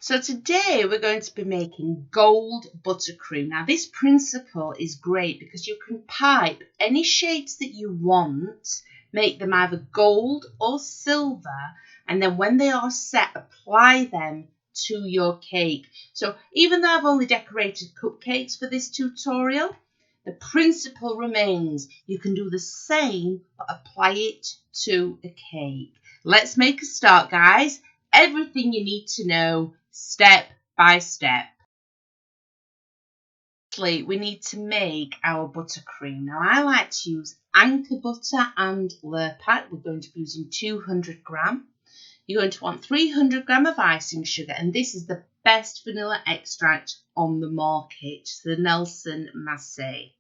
So today we're going to be making gold buttercream. Now this principle is great because you can pipe any shapes that you want, make them either gold or silver, and then when they are set, apply them to your cake. So even though I've only decorated cupcakes for this tutorial, the principle remains. You can do the same but apply it to a cake. Let's make a start, guys. Everything you need to know step by step. Firstly, we need to make our buttercream. Now I like to use Anchor butter and Lurpak. We're going to be using 200 gram. You're going to want 300 gram of icing sugar, and this is the best vanilla extract on the market, the Nelson Massey.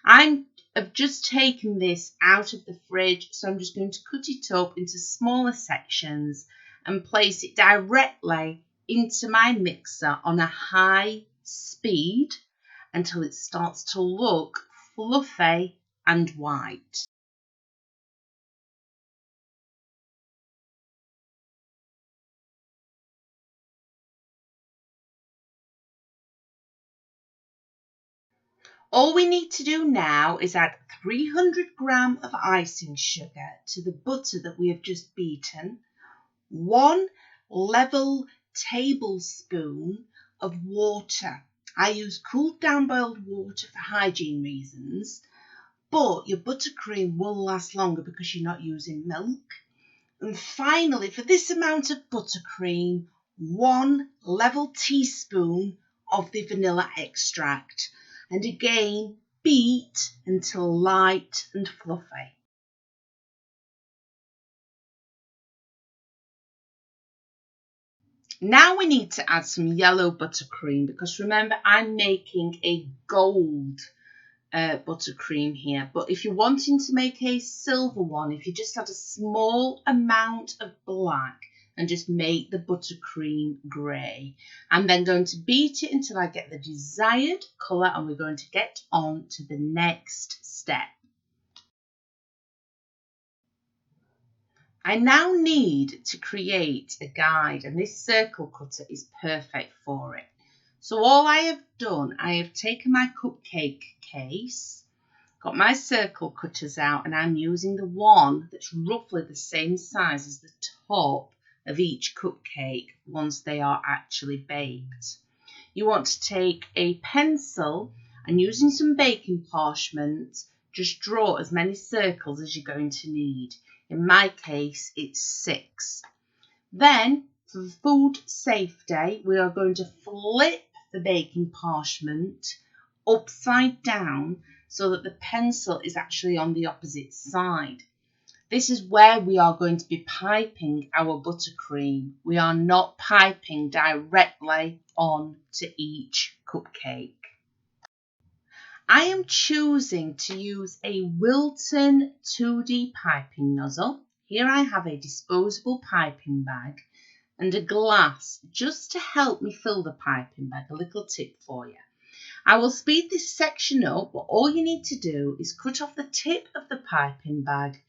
I've just taken this out of the fridge, so I'm just going to cut it up into smaller sections and place it directly into my mixer on a high speed until it starts to look fluffy and white. All we need to do now is add 300 gram of icing sugar to the butter that we have just beaten, 1 level tablespoon of water. I use cooled down boiled water for hygiene reasons, but your buttercream will last longer because you're not using milk. And finally, for this amount of buttercream, 1 level teaspoon of the vanilla extract. And again, beat until light and fluffy. Now we need to add some yellow buttercream because remember I'm making a gold buttercream here. But if you're wanting to make a silver one, if you just add a small amount of black and just make the buttercream grey. I'm then going to beat it until I get the desired colour, and we're going to get on to the next step. I now need to create a guide, and this circle cutter is perfect for it. So all I have done, I have taken my cupcake case, got my circle cutters out, and I'm using the one that's roughly the same size as the top of each cupcake once they are actually baked. You want to take a pencil and using some baking parchment, just draw as many circles as you're going to need. In my case, it's 6. Then, for food safety, we are going to flip the baking parchment upside down so that the pencil is actually on the opposite side. This is where we are going to be piping our buttercream. We are not piping directly onto each cupcake. I am choosing to use a Wilton 2D piping nozzle. Here I have a disposable piping bag and a glass just to help me fill the piping bag. A little tip for you. I will speed this section up, but all you need to do is cut off the tip of the piping bag,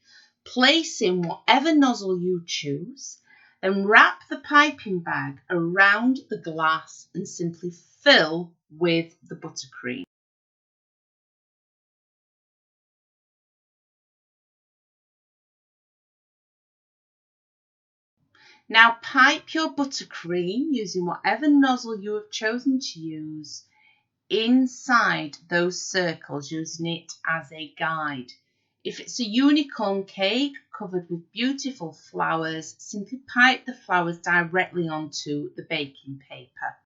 place in whatever nozzle you choose, then wrap the piping bag around the glass and simply fill with the buttercream. Now pipe your buttercream using whatever nozzle you have chosen to use inside those circles, using it as a guide. If it's a unicorn cake covered with beautiful flowers, simply pipe the flowers directly onto the baking paper.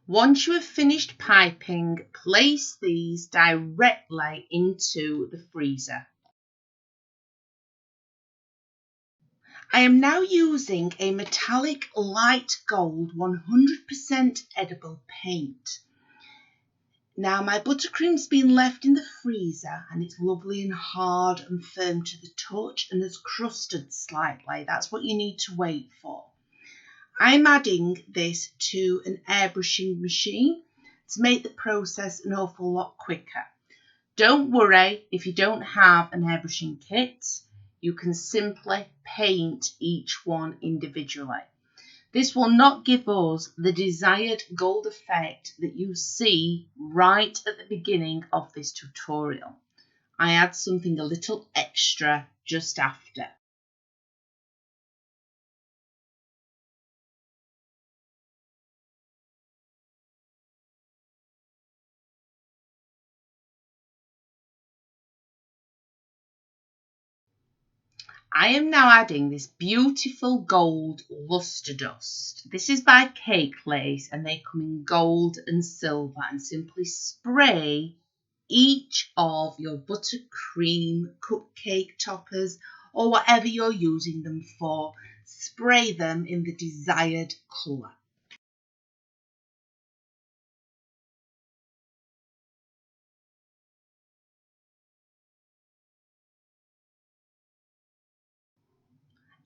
Once you have finished piping, place these directly into the freezer. I am now using a metallic light gold 100% edible paint. Now my buttercream's been left in the freezer and it's lovely and hard and firm to the touch and has crusted slightly. That's what you need to wait for. I'm adding this to an airbrushing machine to make the process an awful lot quicker. Don't worry if you don't have an airbrushing kit, you can simply paint each one individually. This will not give us the desired gold effect that you see right at the beginning of this tutorial. I add something a little extra just after. I am now adding this beautiful gold luster dust. This is by Cake Lace and they come in gold and silver, and simply spray each of your buttercream cupcake toppers or whatever you're using them for. Spray them in the desired colour.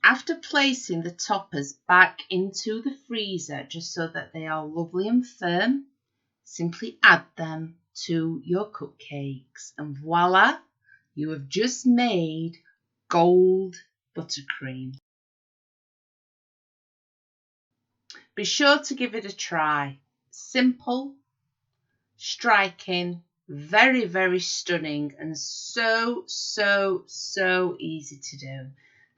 After placing the toppers back into the freezer just so that they are lovely and firm, simply add them to your cupcakes and voila, you have just made gold buttercream. Be sure to give it a try. Simple, striking, very, very stunning, and so easy to do.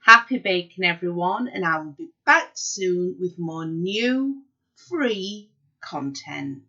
Happy baking, everyone, and I will be back soon with more new free content.